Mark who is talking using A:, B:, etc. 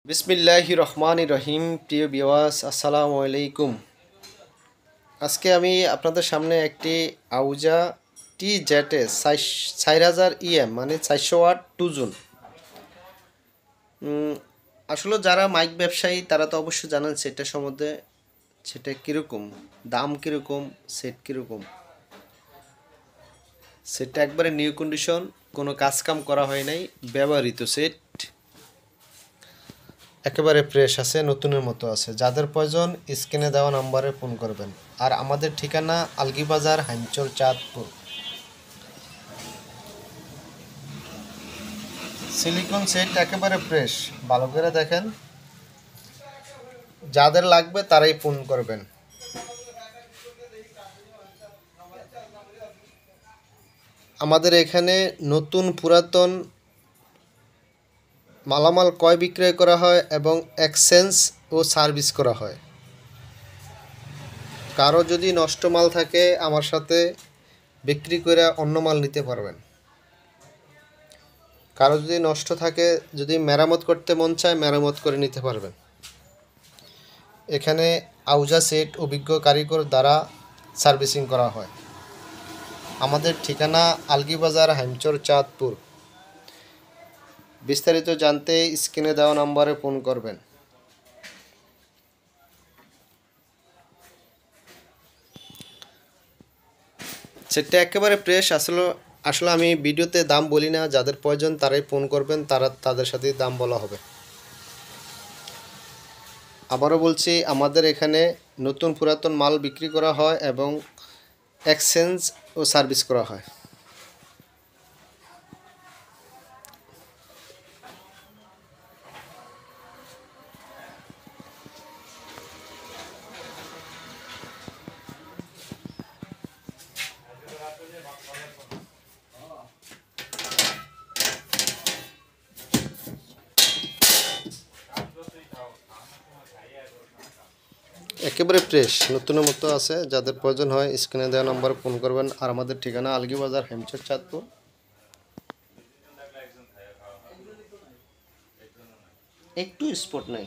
A: বিসমিল্লাহির রহমানির রহিম। প্রিয় ভিউয়ার্স, আসসালামু আলাইকুম। আজকে আমি আপনাদের সামনে একটি আউজা টি জেটে 4000 ইএম মানে 400 ওয়াট 2 জোন। আসলে যারা মাইক ব্যবসায়ী তারা তো অবশ্যই জানেন সেটা সম্বন্ধে, সেটা কীরকম, দাম কীরকম, সেট কীরকম। সেটটা একবারে নিউ কন্ডিশন, কোনো কাজকাম করা হয় নাই, ব্যবহৃত সেট, একেবারে ফ্রেশ আছে, নতুনের মতো আছে। যাদের প্রয়োজন স্ক্রিনে দেওয়া নম্বরে ফোন করবেন। আর আমাদের ঠিকানা আলগিবাজার, হাইমচর, চাঁদপুর। সিলিকন সেট একেবারে ফ্রেশ, ভালো করে দেখেন। যাদের লাগবে তারাই ফোন করবেন। আমাদের এখানে নতুন পুরাতন মালামাল ক্রয় বিক্রয় করা হয় এবং এক্সচেঞ্জ ও সার্ভিস করা হয়। কারো যদি নষ্ট মাল থাকে আমার সাথে বিক্রি করে অন্য মাল নিতে পারবেন। কারো যদি নষ্ট থাকে, যদি মেরামত করতে মন চায় মেরামত করে নিতে পারবেন। এখানে আউজা সেট অভিজ্ঞ কারিগর দ্বারা সার্ভিসিং করা হয়। আমাদের ঠিকানা আলগিবাজার, হাইমচর, চাঁদপুর। বিস্তারিত জানতে স্ক্রিনে দেওয়া নম্বরে ফোন করবেন। সেটা একেবারে ফ্রেশ। আসলে আমি ভিডিওতে দাম বলি না, যাদের প্রয়োজন তারাই ফোন করবেন, তাদের সাথেই দাম বলা হবে। আবারও বলছি, আমাদের এখানে নতুন পুরাতন মাল বিক্রি করা হয় এবং এক্সচেঞ্জ ও সার্ভিস করা হয়। একেবারে ফ্রেশ, নতুনের মতো আছে। যাদের প্রয়োজন হয় স্ক্রিনে দেওয়া নম্বরে ফোন করবেন। আর আমাদের ঠিকানা আলগিবাজার, হাইমচর, চাঁদপুর। একটু স্পট নাই।